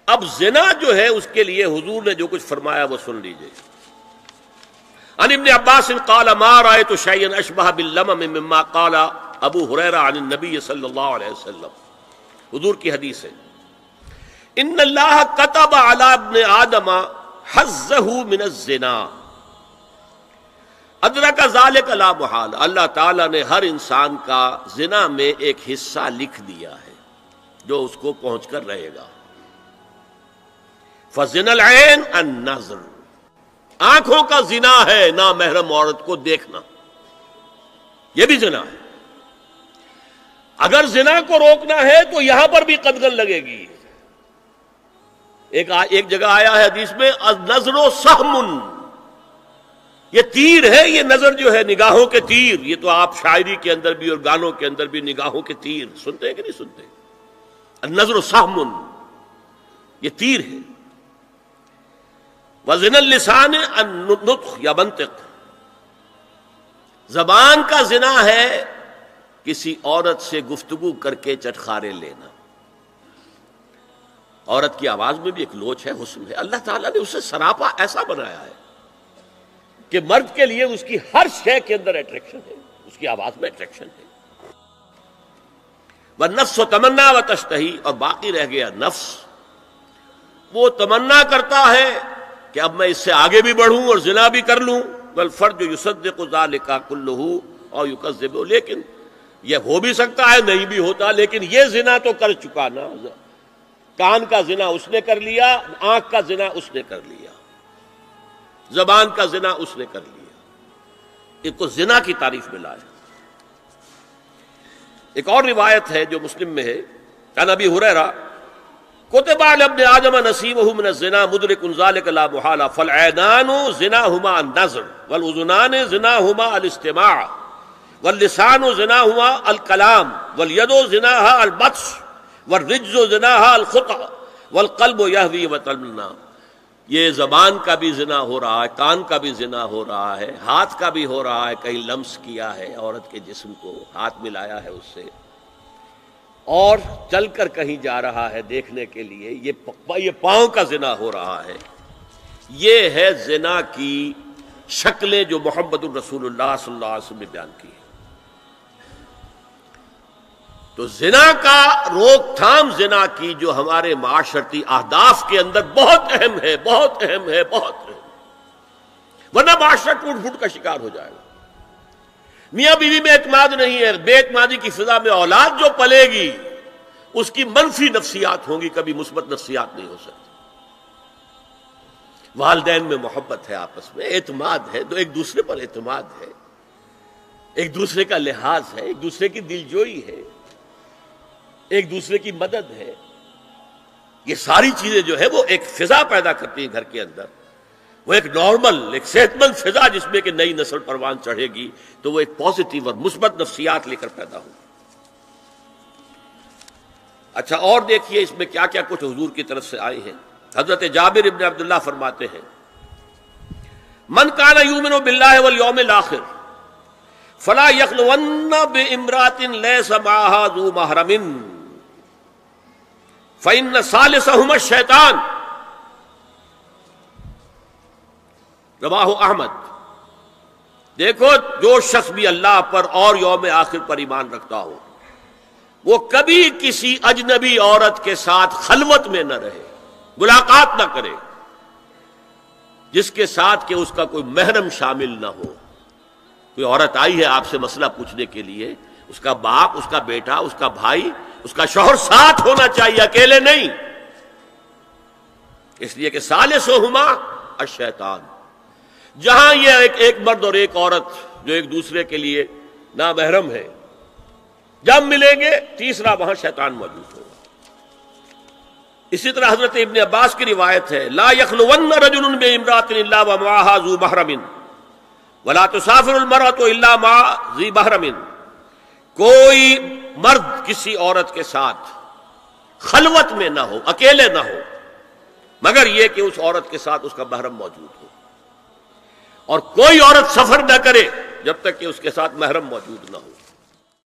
اب زنا جو ہے اس کے لیے حضور نے جو کچھ فرمایا وہ سن لیجئے. عن ابن عباس قال ما رأيت شيئا اشبه باللمم مما قال ابو ہریرہ عن النبی صلی اللہ علیہ وسلم. حضور کی حدیث ہے ان اللہ كتب على ابن آدم حظه من الزنا ادرک ذلك لا محال. اللہ تعالیٰ نے ہر انسان کا زنا میں ایک حصہ لکھ دیا ہے جو اس کو پہنچ کر رہے گا. فزنا العین النظر، آنکھوں کا زنا ہے نامحرم عورت کو دیکھنا، یہ بھی زنا ہے. اگر زنا کو روکنا ہے تو یہاں پر بھی قدغن لگے گی. ایک جگہ آیا ہے حدیث میں النظر سہم، یہ تیر ہے. یہ نظر جو ہے نگاہوں کے تیر، یہ تو آپ شاعری کے اندر بھی اور گانوں کے اندر بھی نگاہوں کے تیر سنتے ہیں کہ نہیں سنتے؟ النظر سہم، یہ تیر ہے. وزن اللسان النطق یا منطق، زبان کا زنا ہے کسی عورت سے گفتگو کر کے چٹخارے لینا. عورت کی آواز میں بھی ایک لوچ ہے، حسن ہے. اللہ تعالیٰ نے اسے سراپا ایسا بنایا ہے کہ مرد کے لیے اس کی ہر شے کے اندر اٹریکشن ہے، اس کی آواز میں اٹریکشن ہے. والنفس تمنا و تشتہی، اور باقی رہ گیا نفس، وہ تمنا کرتا ہے کہ اب میں اس سے آگے بھی بڑھوں اور زنا بھی کر لوں. والفرج یصدق ذلک کلہ اور یکذب، لیکن یہ ہو بھی سکتا ہے نہیں بھی ہوتا، لیکن یہ زنا تو کر چکا نا. کان کا زنا اس نے کر لیا، آنکھ کا زنا اس نے کر لیا، زبان کا زنا اس نے کر لیا. ایک کو زنا کی تعریف میں لایا. ایک اور روایت ہے جو مسلم میں ہے، عن ابی ہریرہ کتب علی ابن آدم نصیبہ من الزنا مدرک ذلک لا محالہ فالعینان زناہما النظر والاذنان زناہما الاستماع واللسان زناہما الکلام والید زناہا البطش والرجز زناہا الخطأ والقلب یہوی وتمنا. یہ زبان کا بھی زنا ہو رہا ہے، کان کا بھی زنا ہو رہا ہے، ہاتھ کا بھی ہو رہا ہے، کہیں لمس کیا ہے عورت کے جسم کو، ہاتھ ملایا ہے اس سے، اور چل کر کہیں جا رہا ہے دیکھنے کے لیے، یہ پاؤں کا زنا ہو رہا ہے. یہ ہے زنا کی شکلیں جو محمد الرسول اللہ صلی اللہ علیہ وسلم نے بیان کی. تو زنا کا روک تھام، زنا کی جو ہمارے معاشرتی اہداف کے اندر بہت اہم ہے، بہت اہم ہے، بہت اہم، ورنہ معاشرہ ٹوٹ پھوٹ کا شکار ہو جائے گا. میاں بیوی میں اعتماد نہیں ہے، بے اعتمادی کی فضا میں اولاد جو پلے گی اس کی منفی نفسیات ہوں گی، کبھی مثبت نفسیات نہیں ہو سکتی. والدین میں محبت ہے، آپس میں اعتماد ہے، تو ایک دوسرے پر اعتماد ہے، ایک دوسرے کا لحاظ ہے، ایک دوسرے کی دلجوئی ہے، ایک دوسرے کی مدد ہے. یہ ساری چیزیں جو ہے وہ ایک فضا پیدا کرتی ہیں گھر کے اندر. وہ ایک نارمل، ایک صحت مند فضا جس میں کہ نئی نسل پروان چڑھے گی تو وہ ایک پازیٹیو اور مثبت نفسیات لے کر پیدا ہوگی. اچھا، اور دیکھیے اس میں کیا کیا کچھ حضور کی طرف سے آئے ہیں. حضرت جابر ابن عبداللہ فرماتے ہیں من کان یؤمن باللہ والیوم الآخر فلا یخلون بامرأۃ لیس معها ذو محرم فإن ثالثہما الشیطان. رواہ احمد. دیکھو، جو شخص بھی اللہ پر اور یوم آخر پر ایمان رکھتا ہو وہ کبھی کسی اجنبی عورت کے ساتھ خلوت میں نہ رہے، ملاقات نہ کرے جس کے ساتھ کہ اس کا کوئی محرم شامل نہ ہو. کوئی عورت آئی ہے آپ سے مسئلہ پوچھنے کے لیے، اس کا باپ، اس کا بیٹا، اس کا بھائی، اس کا شوہر ساتھ ہونا چاہیے، اکیلے نہیں. اس لیے کہ ثالثہما الشیطان. جہاں یہ ایک مرد اور ایک عورت جو ایک دوسرے کے لیے نامحرم ہے، جب ملیں گے تیسرا وہاں شیطان موجود ہوگا. اسی طرح حضرت ابن عباس کی روایت ہے لا یخلون رجل بامرأۃ الا ومعها ذو محرم ولا تسافر المرأة الا مع ذی محرم. کوئی مرد کسی عورت کے ساتھ خلوت میں نہ ہو، اکیلے نہ ہو، مگر یہ کہ اس عورت کے ساتھ اس کا محرم موجود ہو. اور کوئی عورت سفر نہ کرے جب تک کہ اس کے ساتھ محرم موجود نہ ہو.